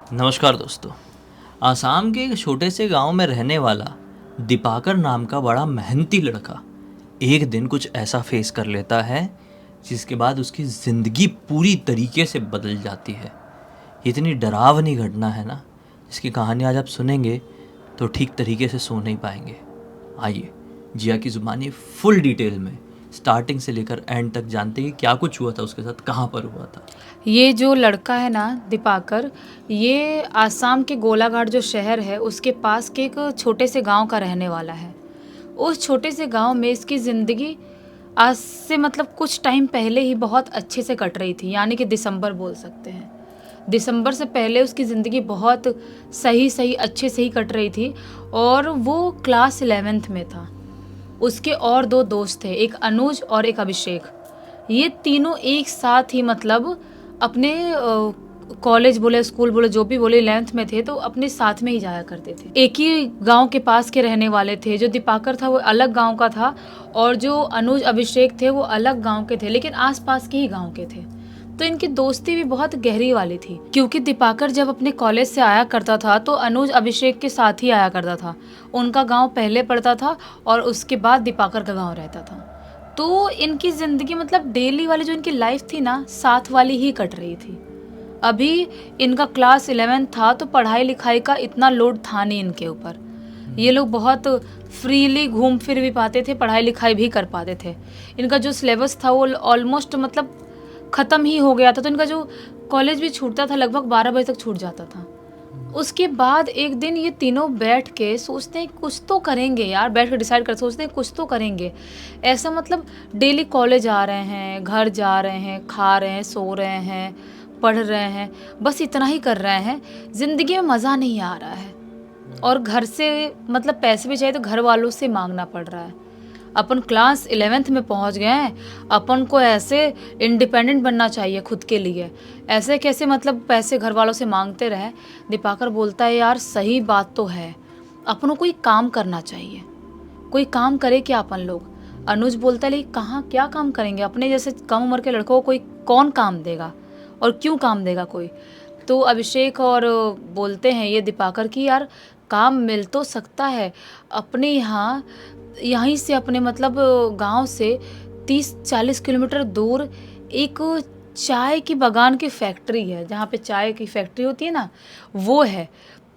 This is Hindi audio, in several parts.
नमस्कार दोस्तों। आसाम के एक छोटे से गांव में रहने वाला दीपाकर नाम का बड़ा मेहनती लड़का एक दिन कुछ ऐसा फेस कर लेता है जिसके बाद उसकी ज़िंदगी पूरी तरीके से बदल जाती है। ये इतनी डरावनी घटना है ना, इसकी कहानी आज आप सुनेंगे तो ठीक तरीके से सो नहीं पाएंगे। आइए जिया की ज़ुबानी फुल डिटेल में स्टार्टिंग से लेकर एंड तक जानते हैं कि क्या कुछ हुआ था उसके साथ, कहाँ पर हुआ था। ये जो लड़का है ना दीपाकर, ये आसाम के गोलाघाट जो शहर है उसके पास के एक छोटे से गांव का रहने वाला है। उस छोटे से गांव में इसकी ज़िंदगी आज से मतलब कुछ टाइम पहले ही बहुत अच्छे से कट रही थी, यानी कि दिसंबर बोल सकते हैं। दिसंबर से पहले उसकी ज़िंदगी बहुत सही सही अच्छे से ही कट रही थी और वो क्लास 11th में था। उसके और दो दोस्त थे, एक अनुज और एक अभिषेक। ये तीनों एक साथ ही मतलब अपने कॉलेज बोले स्कूल बोले जो भी बोले 11th में थे तो अपने साथ में ही जाया करते थे। एक ही गांव के पास के रहने वाले थे। जो दीपाकर था वो अलग गांव का था और जो अनुज अभिषेक थे वो अलग गांव के थे, लेकिन आसपास के ही गांव के थे। तो इनकी दोस्ती भी बहुत गहरी वाली थी, क्योंकि दीपाकर जब अपने कॉलेज से आया करता था तो अनुज अभिषेक के साथ ही आया करता था। उनका गांव पहले पड़ता था और उसके बाद दीपाकर का गांव रहता था। तो इनकी ज़िंदगी मतलब डेली वाली जो इनकी लाइफ थी ना, साथ वाली ही कट रही थी। अभी इनका क्लास 11 था तो पढ़ाई लिखाई का इतना लोड था नहीं इनके ऊपर। ये लोग बहुत फ्रीली घूम फिर भी पाते थे, पढ़ाई लिखाई भी कर पाते थे। इनका जो सिलेबस था वो ऑलमोस्ट मतलब ख़त्म ही हो गया था, तो इनका जो कॉलेज भी छूटता था लगभग 12 बजे तक छूट जाता था। उसके बाद एक दिन ये तीनों बैठ के सोचते हैं कुछ तो करेंगे यार, बैठ के डिसाइड कर सोचते हैं कुछ तो करेंगे। ऐसा मतलब डेली कॉलेज आ रहे हैं, घर जा रहे हैं, खा रहे हैं, सो रहे हैं, पढ़ रहे हैं, बस इतना ही कर रहे हैं। ज़िंदगी में मज़ा नहीं आ रहा है और घर से मतलब पैसे भी चाहिए तो घर वालों से मांगना पड़ रहा है। अपन क्लास 11th में पहुंच गए हैं, अपन को ऐसे इंडिपेंडेंट बनना चाहिए खुद के लिए। ऐसे कैसे मतलब पैसे घर वालों से मांगते रहे। दीपाकर बोलता है यार सही बात तो है, अपन को कोई काम करना चाहिए। कोई काम करे क्या अपन लोग। अनुज बोलता है लेकिन कहाँ क्या काम करेंगे, अपने जैसे कम उम्र के लड़कों को कोई कौन काम देगा और क्यों काम देगा कोई। तो अभिषेक और बोलते हैं ये दीपाकर की यार काम मिल तो सकता है। अपने यहाँ यहीं से अपने मतलब गांव से 30-40 किलोमीटर दूर एक चाय की बागान की फैक्ट्री है, जहाँ पे चाय की फैक्ट्री होती है ना, वो है।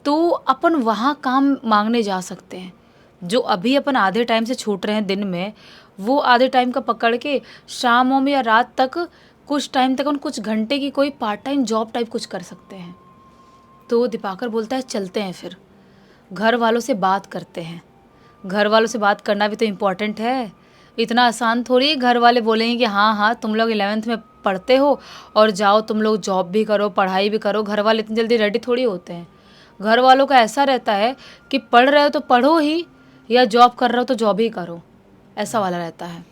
तो अपन वहाँ काम मांगने जा सकते हैं। जो अभी अपन आधे टाइम से छूट रहे हैं दिन में, वो आधे टाइम का पकड़ के शाम में या रात तक कुछ टाइम तक उन कुछ घंटे की कोई पार्ट टाइम जॉब टाइप कुछ कर सकते हैं। तो दीपाकर बोलता है चलते हैं फिर, घर वालों से बात करते हैं। घर वालों से बात करना भी तो इम्पोर्टेंट है। इतना आसान थोड़ी घर वाले बोलेंगे कि हाँ हाँ तुम लोग 11th में पढ़ते हो और जाओ तुम लोग जॉब भी करो पढ़ाई भी करो। घर वाले इतनी जल्दी रेडी थोड़ी होते हैं। घर वालों का ऐसा रहता है कि पढ़ रहे हो तो पढ़ो ही, या जॉब कर रहे हो तो जॉब ही करो, ऐसा वाला रहता है।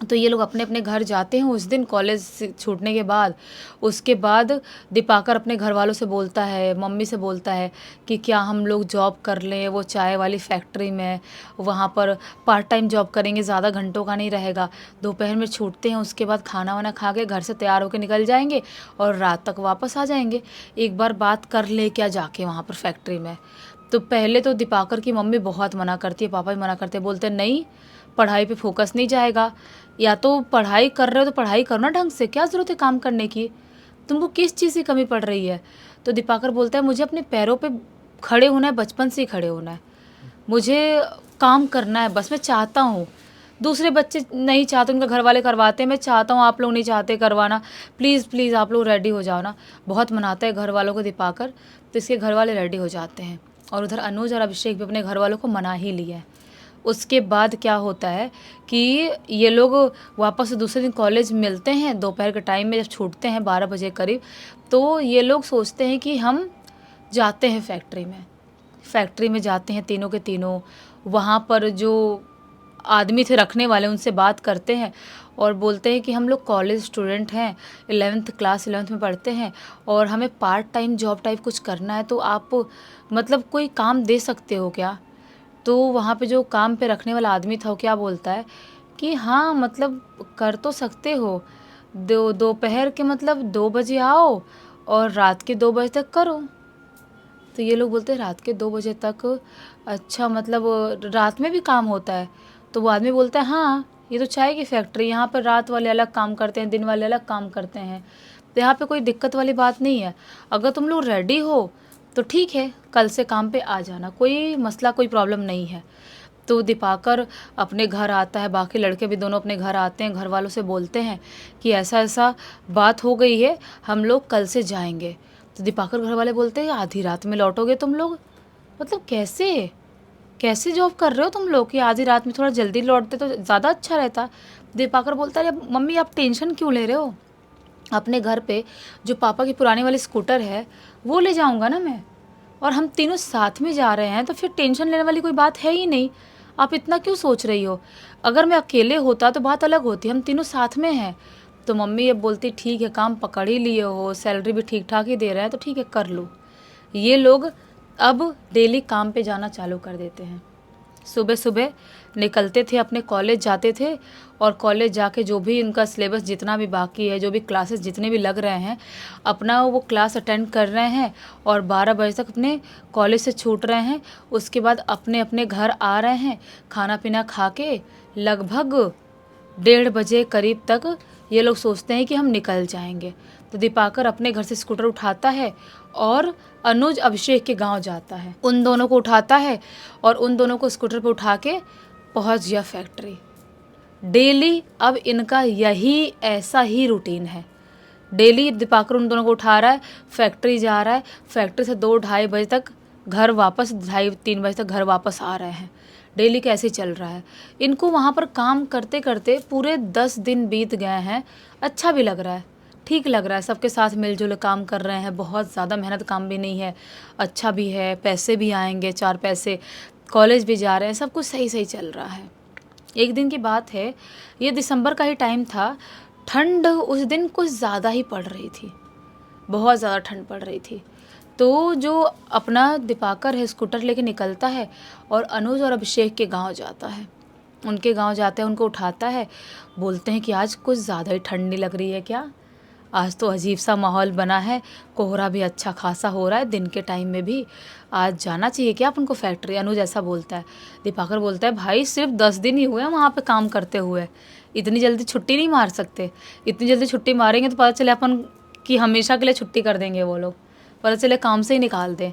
तो ये लोग अपने अपने घर जाते हैं उस दिन कॉलेज से छूटने के बाद। उसके बाद दीपाकर अपने घर वालों से बोलता है, मम्मी से बोलता है कि क्या हम लोग जॉब कर लें वो चाय वाली फैक्ट्री में। वहाँ पर पार्ट टाइम जॉब करेंगे, ज़्यादा घंटों का नहीं रहेगा। दोपहर में छूटते हैं, उसके बाद खाना वाना खा के घर से तैयार होकर निकल जाएंगे और रात तक वापस आ जाएंगे। एक बार बात कर ले क्या जाके वहाँ पर फैक्ट्री में। तो पहले तो दीपाकर की मम्मी बहुत मना करती है, पापा भी मना करते हैं, बोलते हैं नहीं पढ़ाई पे फोकस नहीं जाएगा। या तो पढ़ाई कर रहे हो तो पढ़ाई करो ना ढंग से, क्या ज़रूरत है काम करने की, तुमको किस चीज़ की कमी पड़ रही है। तो दीपाकर बोलता है मुझे अपने पैरों पे खड़े होना है, बचपन से ही खड़े होना है, मुझे काम करना है बस, मैं चाहता हूँ। दूसरे बच्चे नहीं चाहते, उनके घर वाले करवाते हैं, मैं चाहता हूँ आप लोग नहीं चाहते करवाना, प्लीज़ प्लीज़ आप लोग रेडी हो जाओ ना। बहुत मनाता है घर वालों को दीपाकर। तो इसके घर वाले रेडी हो जाते हैं और उधर अनुज और अभिषेक भी अपने घर वालों को मना ही लिया है। उसके बाद क्या होता है कि ये लोग वापस दूसरे दिन कॉलेज मिलते हैं दोपहर के टाइम में, जब छूटते हैं 12 बजे करीब। तो ये लोग सोचते हैं कि हम जाते हैं फैक्ट्री में। फैक्ट्री में जाते हैं तीनों के तीनों। वहाँ पर जो आदमी थे रखने वाले उनसे बात करते हैं और बोलते हैं कि हम लोग कॉलेज स्टूडेंट हैं, 11th में पढ़ते हैं और हमें पार्ट टाइम जॉब टाइप कुछ करना है, तो आप मतलब कोई काम दे सकते हो क्या। तो वहाँ पे जो काम पे रखने वाला आदमी था वो क्या बोलता है कि हाँ मतलब कर तो सकते हो, दोपहर के मतलब 2 बजे आओ और रात के 2 बजे तक करो। तो ये लोग बोलते हैं रात के 2 बजे तक, अच्छा मतलब रात में भी काम होता है? तो वो आदमी बोलता है हाँ, ये तो चाय की फैक्ट्री, यहाँ पर रात वाले अलग काम करते हैं, दिन वाले अलग काम करते हैं, तो यहाँ पे कोई दिक्कत वाली बात नहीं है। अगर तुम लोग रेडी हो तो ठीक है, कल से काम पे आ जाना, कोई मसला कोई प्रॉब्लम नहीं है। तो दीपाकर अपने घर आता है, बाकी लड़के भी दोनों अपने घर आते हैं, घर वालों से बोलते हैं कि ऐसा ऐसा बात हो गई है, हम लोग कल से जाएंगे। तो दीपाकर घर वाले बोलते हैं आधी रात में लौटोगे तुम लोग? मतलब कैसे कैसे जॉब कर रहे हो तुम लोग कि आधी रात में? थोड़ा जल्दी लौटते तो ज़्यादा अच्छा रहता। दीपाकर बोलता है मम्मी आप टेंशन क्यों ले रहे हो, अपने घर पे जो पापा की पुरानी वाली स्कूटर है वो ले जाऊंगा ना मैं, और हम तीनों साथ में जा रहे हैं तो फिर टेंशन लेने वाली कोई बात है ही नहीं। आप इतना क्यों सोच रही हो? अगर मैं अकेले होता तो बात अलग होती, हम तीनों साथ में हैं। तो मम्मी अब बोलती ठीक है, काम पकड़ ही लिए हो, सैलरी भी ठीक ठाक ही दे रहे हैं तो ठीक है कर लो। ये लोग अब डेली काम पे जाना चालू कर देते हैं। सुबह सुबह निकलते थे, अपने कॉलेज जाते थे, और कॉलेज जाके जो भी उनका सिलेबस जितना भी बाकी है, जो भी क्लासेस जितने भी लग रहे हैं, अपना वो क्लास अटेंड कर रहे हैं और 12 बजे तक अपने कॉलेज से छूट रहे हैं। उसके बाद अपने अपने घर आ रहे हैं, खाना पीना खा के लगभग 1:30 बजे करीब तक ये लोग सोचते हैं कि हम निकल जाएंगे। तो दीपाकर अपने घर से स्कूटर उठाता है और अनुज अभिषेक के गांव जाता है, उन दोनों को उठाता है और उन दोनों को स्कूटर पे उठा के पहुंच गया फैक्ट्री। डेली अब इनका यही ऐसा ही रूटीन है। डेली दीपाकर उन दोनों को उठा रहा है, फैक्ट्री जा रहा है, फैक्ट्री से 2-2:30 बजे तक घर वापस, 2:30-3 बजे तक घर वापस आ रहे हैं। डेली कैसे ही चल रहा है इनको। वहाँ पर काम करते करते पूरे 10 दिन बीत गए हैं। अच्छा भी लग रहा है, ठीक लग रहा है, सबके साथ मिलजुल काम कर रहे हैं, बहुत ज़्यादा मेहनत काम भी नहीं है, अच्छा भी है, पैसे भी आएंगे 4 पैसे, कॉलेज भी जा रहे हैं, सब कुछ सही सही चल रहा है। एक दिन की बात है, ये दिसंबर का ही टाइम था, ठंड उस दिन कुछ ज़्यादा ही पड़ रही थी, बहुत ज़्यादा ठंड पड़ रही थी। तो जो अपना दीपाकर है स्कूटर लेके निकलता है और अनुज और अभिषेक के गांव जाता है। उनके गांव जाते हैं, उनको उठाता है, बोलते हैं कि आज कुछ ज़्यादा ही ठंडी लग रही है क्या, आज तो अजीब सा माहौल बना है, कोहरा भी अच्छा खासा हो रहा है दिन के टाइम में भी, आज जाना चाहिए क्या अपन को फैक्ट्री? अनुज ऐसा बोलता है। दीपाकर बोलता है भाई सिर्फ 10 दिन ही हुए हैं वहाँ पे काम करते हुए, इतनी जल्दी छुट्टी नहीं मार सकते, इतनी जल्दी छुट्टी मारेंगे तो पता चले अपन कि हमेशा के लिए छुट्टी कर देंगे वो लोग, पता चले काम से ही निकाल दें।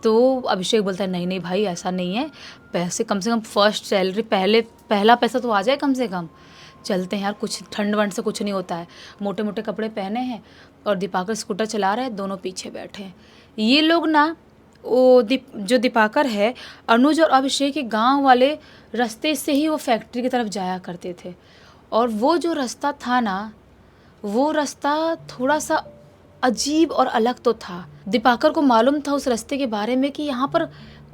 तो अभिषेक बोलता है नहीं नहीं भाई ऐसा नहीं है, पैसे कम से कम फर्स्ट सैलरी पहला पैसा तो आ जाए कम से कम, चलते हैं यार, कुछ ठंड वंड से कुछ नहीं होता है। मोटे मोटे कपड़े पहने हैं और दीपाकर स्कूटर चला रहे हैं, दोनों पीछे बैठे हैं। ये लोग ना वो जो दीपाकर है, अनुज और अभिषेक के गांव वाले रास्ते से ही वो फैक्ट्री की तरफ जाया करते थे। और वो जो रास्ता था ना, वो रास्ता थोड़ा सा अजीब और अलग तो था। दीपाकर को मालूम था उस रास्ते के बारे में कि यहाँ पर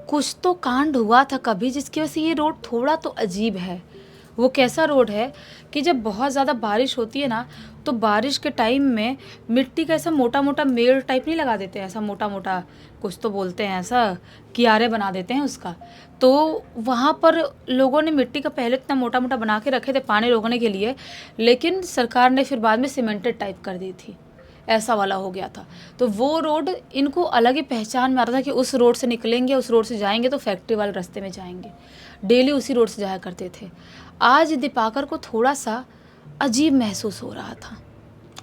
कुछ तो कांड हुआ था कभी, जिसकी वजह से ये रोड थोड़ा तो अजीब है। वो कैसा रोड है कि जब बहुत ज़्यादा बारिश होती है ना, तो बारिश के टाइम में मिट्टी का ऐसा मोटा मोटा मेड़ टाइप नहीं लगा देते हैं, ऐसा मोटा मोटा कुछ तो बोलते हैं, ऐसा कियारे बना देते हैं उसका। तो वहाँ पर लोगों ने मिट्टी का पहले इतना मोटा मोटा बना के रखे थे पानी रोकने के लिए, लेकिन सरकार ने फिर बाद में सीमेंटेड टाइप कर दी थी, ऐसा वाला हो गया था। तो वो रोड इनको अलग ही पहचान में आता था कि उस रोड से निकलेंगे, उस रोड से जाएंगे तो फैक्ट्री वाले रास्ते में जाएंगे। डेली उसी रोड से जाया करते थे। आज दीपाकर को थोड़ा सा अजीब महसूस हो रहा था,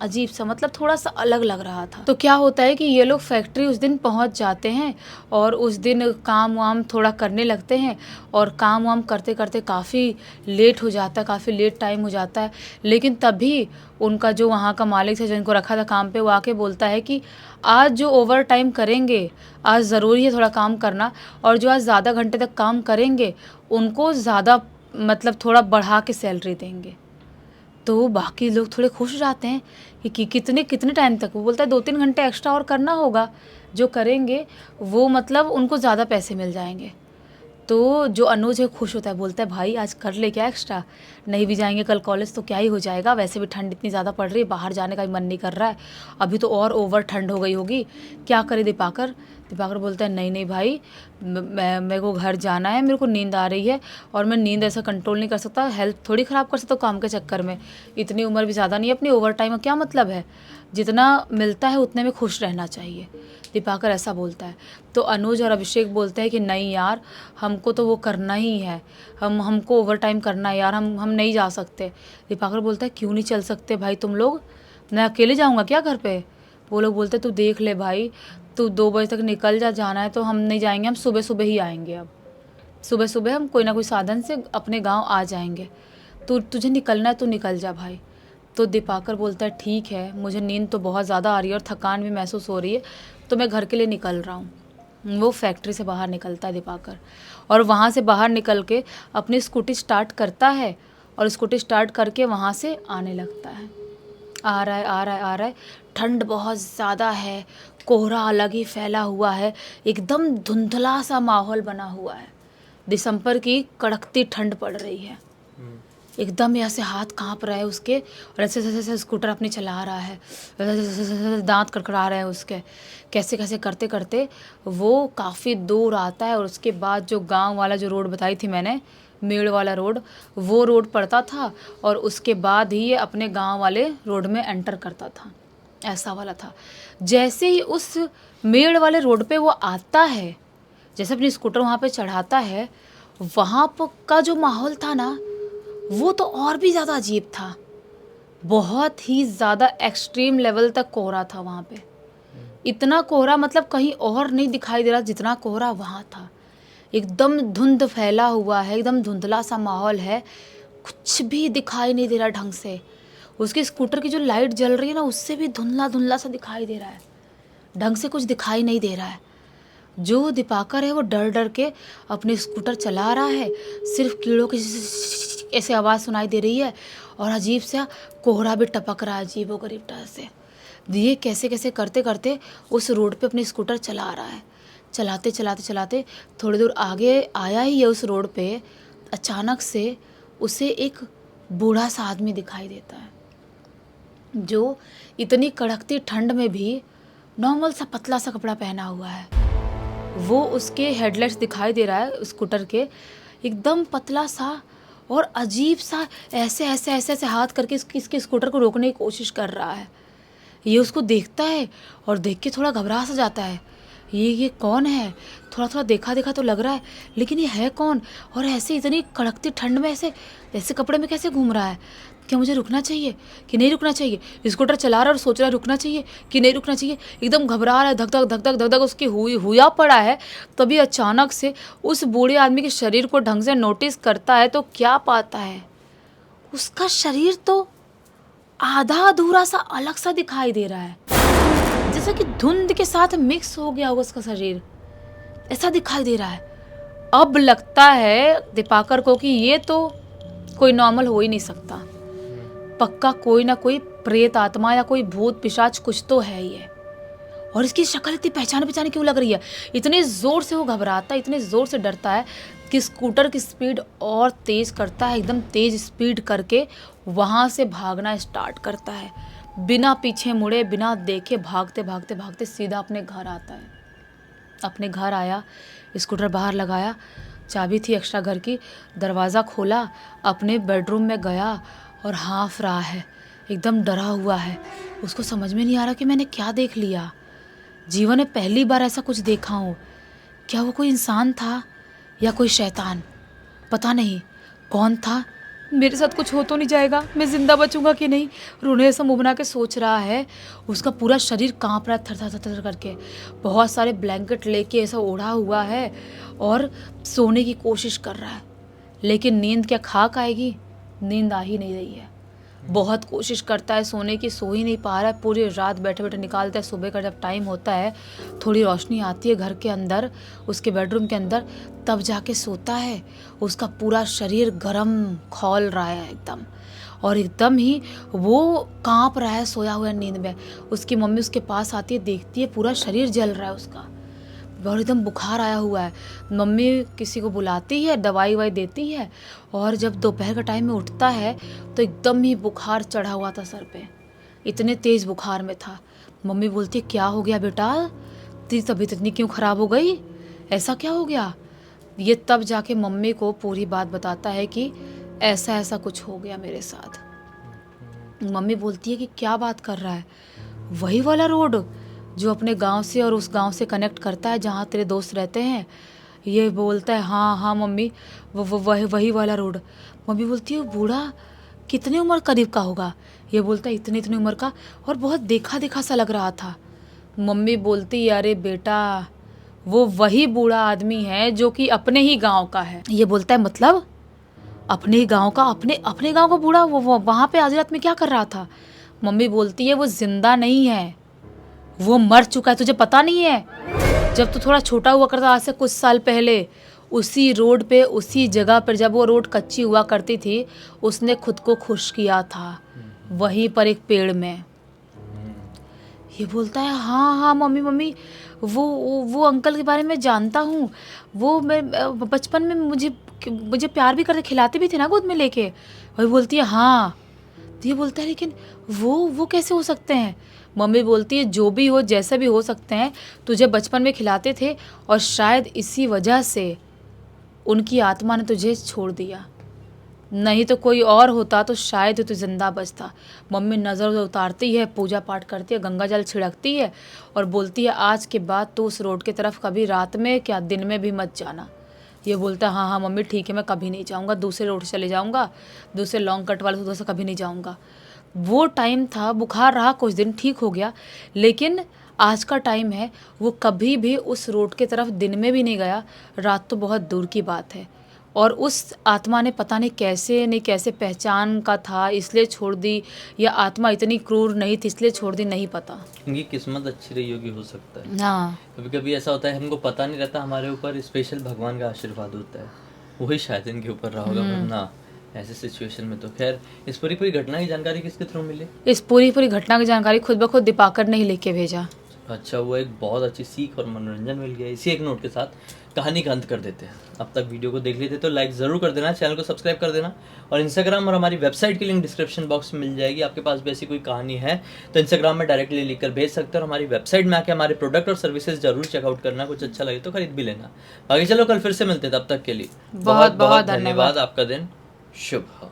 अजीब सा मतलब थोड़ा सा अलग लग रहा था। तो क्या होता है कि ये लोग फैक्ट्री उस दिन पहुंच जाते हैं और उस दिन काम वाम थोड़ा करने लगते हैं, और काम वाम करते करते काफ़ी लेट हो जाता है, काफ़ी लेट टाइम हो जाता है। लेकिन तभी उनका जो वहाँ का मालिक था, जो इनको रखा था काम पे, वो आके बोलता है कि आज जो ओवर टाइम करेंगे, आज ज़रूरी है थोड़ा काम करना, और जो आज ज़्यादा घंटे तक काम करेंगे उनको ज़्यादा मतलब थोड़ा बढ़ा के सैलरी देंगे। तो बाकी लोग थोड़े खुश रहते हैं कि कितने टाइम तक। वो बोलता है 2-3 घंटे एक्स्ट्रा और करना होगा, जो करेंगे वो मतलब उनको ज़्यादा पैसे मिल जाएंगे। तो जो अनुज है खुश होता है, बोलता है भाई आज कर ले क्या एक्स्ट्रा, नहीं भी जाएंगे कल कॉलेज तो क्या ही हो जाएगा, वैसे भी ठंड इतनी ज़्यादा पड़ रही है, बाहर जाने का भी मन नहीं कर रहा है, अभी तो और ओवर ठंड हो गई होगी, क्या करे दीपाकर? दीपाकर बोलता है नहीं नहीं भाई, मेरे को घर जाना है, मेरे को नींद आ रही है, और मैं नींद ऐसा कंट्रोल नहीं कर सकता, हेल्थ थोड़ी ख़राब कर सकता हूँ काम के चक्कर में, इतनी उम्र भी ज़्यादा नहीं है अपनी, ओवर टाइम का क्या मतलब है, जितना मिलता है उतने में खुश रहना चाहिए। दीपाकर ऐसा बोलता है। तो अनुज और अभिषेक बोलते हैं कि नहीं यार, हमको तो वो करना ही है, हमको ओवर टाइम करना है यार, हम नहीं जा सकते। दीपाकर बोलता है क्यों नहीं चल सकते भाई तुम लोग, मैं अकेले जाऊँगा क्या घर पे? वो लोग बोलते तू देख ले भाई, तू 2 बजे तक निकल जा, जाना है तो हम नहीं जाएंगे, हम सुबह सुबह ही आएंगे। अब सुबह सुबह हम कोई ना कोई साधन से अपने गांव आ जाएंगे, तुझे निकलना है तो निकल जा भाई। तो दीपाकर बोलता है ठीक है, मुझे नींद तो बहुत ज़्यादा आ रही है और थकान भी महसूस हो रही है, तो मैं घर के लिए निकल रहा हूँ। वो फैक्ट्री से बाहर निकलता है दीपाकर, और वहाँ से बाहर निकल के अपनी स्कूटी स्टार्ट करता है, और स्कूटी स्टार्ट करके वहाँ से आने लगता है। आ रहा है आ रहा है आ रहा है, ठंड बहुत ज़्यादा है, कोहरा अलग ही फैला हुआ है, एकदम धुंधला सा माहौल बना हुआ है। दिसंबर की कड़कती ठंड पड़ रही है, एकदम ऐसे हाथ कांप रहा है उसके, और ऐसे ऐसे ऐसे स्कूटर अपनी चला रहा है, दांत कड़कड़ा रहे हैं उसके, कैसे कैसे करते करते वो काफ़ी दूर आता है। और उसके बाद जो गांव वाला जो रोड बताई थी मैंने, मेड़ वाला रोड, वो रोड पड़ता था, और उसके बाद ही ये अपने गांव वाले रोड में एंटर करता था, ऐसा वाला था। जैसे ही उस मेड़ वाले रोड पे वो आता है, जैसे अपनी स्कूटर वहाँ पे चढ़ाता है, वहाँ पर का जो माहौल था ना, वो तो और भी ज़्यादा अजीब था। बहुत ही ज़्यादा एक्सट्रीम लेवल तक कोहरा था वहाँ पे। इतना कोहरा मतलब कहीं और नहीं दिखाई दे रहा जितना कोहरा वहाँ था। एकदम धुंध फैला हुआ है, एकदम धुंधला सा माहौल है, कुछ भी दिखाई नहीं दे रहा ढंग से। उसकी स्कूटर की जो लाइट जल रही है ना, उससे भी धुंधला धुंधला सा दिखाई दे रहा है, ढंग से कुछ दिखाई नहीं दे रहा है। जो दीपाकर है वो डर डर के अपनी स्कूटर चला रहा है, सिर्फ कीड़ों की ऐसे आवाज़ सुनाई दे रही है, और अजीब सा कोहरा भी टपक रहा है अजीबो गरीब तरह से। ये कैसे कैसे करते करते उस रोड पे अपनी स्कूटर चला रहा है। चलाते चलाते चलाते थोड़ी दूर आगे आया ही है उस रोड पे, अचानक से उसे एक बूढ़ा सा आदमी दिखाई देता है, जो इतनी कड़कती ठंड में भी नॉर्मल सा पतला सा कपड़ा पहना हुआ है। वो उसके हेडलाइट्स दिखाई दे रहा है स्कूटर के, एकदम पतला सा और अजीब सा, ऐसे ऐसे ऐसे ऐसे हाथ करके इसके स्कूटर को रोकने की कोशिश कर रहा है। ये उसको देखता है और देख के थोड़ा घबरा सा जाता है, ये कौन है? थोड़ा थोड़ा देखा देखा तो लग रहा है, लेकिन ये है कौन? और ऐसे इतनी कड़कती ठंड में ऐसे ऐसे कपड़े में कैसे घूम रहा है? क्या मुझे रुकना चाहिए कि नहीं रुकना चाहिए? स्कूटर चला रहा है और सोच रहा है रुकना चाहिए कि नहीं रुकना चाहिए, एकदम घबरा रहा है, धक धक धक धक धक धक उसकी हुआ पड़ा है। तभी अचानक से उस बूढ़े आदमी के शरीर को ढंग से नोटिस करता है, तो क्या पाता है, उसका शरीर तो आधा अधूरा सा अलग सा दिखाई दे रहा है, जैसे कि धुंध के साथ मिक्स हो गया होगा उसका शरीर, ऐसा दिखाई दे रहा है। अब लगता है दीपाकर को कि ये तो कोई नॉर्मल हो ही नहीं सकता, पक्का कोई ना कोई प्रेत आत्मा या कोई भूत पिशाच कुछ तो है ये। और इसकी शक्ल इतनी पहचान क्यों लग रही है? इतने ज़ोर से वो घबराता है, इतने ज़ोर से डरता है कि स्कूटर की स्पीड और तेज़ करता है, एकदम तेज़ स्पीड करके वहाँ से भागना स्टार्ट करता है, बिना पीछे मुड़े, बिना देखे भागते भागते भागते सीधा अपने घर आता है। अपने घर आया, स्कूटर बाहर लगाया, चाबी थी एक्स्ट्रा घर की, दरवाज़ा खोला, अपने बेडरूम में गया और हाँफ रहा है, एकदम डरा हुआ है। उसको समझ में नहीं आ रहा कि मैंने क्या देख लिया, जीवन में पहली बार ऐसा कुछ देखा हूँ। क्या वो कोई इंसान था या कोई शैतान? पता नहीं कौन था। मेरे साथ कुछ हो तो नहीं जाएगा, मैं ज़िंदा बचूंगा कि नहीं? रोने ऐसा मुँह बना के सोच रहा है। उसका पूरा शरीर काँप रहा है थर थर थर करके, बहुत सारे ब्लैंकेट लेके ऐसा ओढ़ा हुआ है और सोने की कोशिश कर रहा है, लेकिन नींद क्या खाक आएगी? नींद आ ही नहीं रही है। बहुत कोशिश करता है सोने की, सो ही नहीं पा रहा है, पूरी रात बैठे बैठे निकालता है। सुबह का जब टाइम होता है, थोड़ी रोशनी आती है घर के अंदर, उसके बेडरूम के अंदर, तब जाके सोता है। उसका पूरा शरीर गरम खौल रहा है एकदम, और एकदम ही वो कांप रहा है सोया हुआ नींद में। उसकी मम्मी उसके पास आती है, देखती है पूरा शरीर जल रहा है उसका, और एकदम बुखार आया हुआ है। मम्मी किसी को बुलाती है, दवाई ववाई देती है, और जब दोपहर का टाइम में उठता है तो एकदम ही बुखार चढ़ा हुआ था सर पे, इतने तेज़ बुखार में था। मम्मी बोलती है क्या हो गया बेटा, तेरी तबीयत इतनी क्यों ख़राब हो गई, ऐसा क्या हो गया? ये तब जाके मम्मी को पूरी बात बताता है कि ऐसा ऐसा कुछ हो गया मेरे साथ। मम्मी बोलती है कि क्या बात कर रहा है? वही वाला रोड जो अपने गांव से और उस गांव से कनेक्ट करता है जहाँ तेरे दोस्त रहते हैं। ये बोलता है हाँ हाँ मम्मी, वो वही वाला रोड। मम्मी बोलती है बूढ़ा कितनी उम्र करीब का होगा? ये बोलता है इतनी इतनी उम्र का, और बहुत देखा देखा सा लग रहा था। मम्मी बोलती है अरे बेटा, वो वही बूढ़ा आदमी है जो कि अपने ही गांव का है। ये बोलता है मतलब अपने ही गांव का? अपने गांव का बूढ़ा वो वहाँ पे आधी रात में क्या कर रहा था? मम्मी बोलती है वो जिंदा नहीं है, वो मर चुका है, तुझे पता नहीं है? जब तू थोड़ा छोटा हुआ करता, आज से कुछ साल पहले, उसी रोड पे उसी जगह पर जब वो रोड कच्ची हुआ करती थी, उसने खुद को खुश किया था वहीं पर एक पेड़ में। ये बोलता है हाँ हाँ मम्मी वो अंकल के बारे में जानता हूँ। वो मैं बचपन में मुझे प्यार भी करते, खिलाते भी थे ना गोद में लेके। वही बोलती है हाँ। तो ये बोलता है लेकिन वो कैसे हो सकते हैं? मम्मी बोलती है जो भी हो, जैसे भी हो सकते हैं, तुझे बचपन में खिलाते थे और शायद इसी वजह से उनकी आत्मा ने तुझे छोड़ दिया, नहीं तो कोई और होता तो शायद तू जिंदा बचता। मम्मी नज़र उतारती है, पूजा पाठ करती है, गंगा जल छिड़कती है और बोलती है आज के बाद तो उस रोड की तरफ कभी रात में क्या दिन में भी मत जाना। ये बोलता है हाँ हाँ मम्मी ठीक है, मैं कभी नहीं जाऊँगा, दूसरे रोड से चले जाऊँगा, दूसरे लॉन्ग कट वाले उधर से कभी नहीं जाऊँगा। वो टाइम था, बुखार रहा कुछ दिन, ठीक हो गया, लेकिन आज का टाइम है, वो कभी भी उस रोड की तरफ दिन में भी नहीं गया, रात तो बहुत दूर की बात है। और उस आत्मा ने पता नहीं कैसे पहचान का था इसलिए छोड़ दी, या आत्मा इतनी क्रूर नहीं थी इसलिए छोड़ दी, नहीं पता। इनकी किस्मत अच्छी रही होगी, हो सकता है। हाँ, कभी कभी ऐसा होता है हमको पता नहीं रहता, हमारे ऊपर स्पेशल भगवान का आशीर्वाद होता है, वही शायद इनके ऊपर रहा होगा, वरना ऐसे सिचुएशन में तो। खैर, इस पूरी घटना की जानकारी किसके थ्रू मिली? इस पूरी घटना की जानकारी खुद ब खुद दीपाकर ने ही लेके भेजा। अच्छा, वो एक बहुत अच्छी सीख और मनोरंजन मिल गया। इसी एक नोट के साथ कहानी का अंत कर देते हैं। अब तक वीडियो को देख लेते तो लाइक ज़रूर कर देना, चैनल को सब्सक्राइब कर देना, और इंस्टाग्राम और हमारी वेबसाइट की लिंक डिस्क्रिप्शन बॉक्स में मिल जाएगी। आपके पास भी ऐसी कोई कहानी है तो इंस्टाग्राम में डायरेक्टली लिखकर भेज सकते हो, और हमारी वेबसाइट में आके हमारे प्रोडक्ट और सर्विसेज जरूर चेकआउट करना, कुछ अच्छा लगे तो खरीद भी लेना। बाकी चलो कल फिर से मिलते हैं, तब तक के लिए बहुत बहुत धन्यवाद। आपका दिन शुभ हो।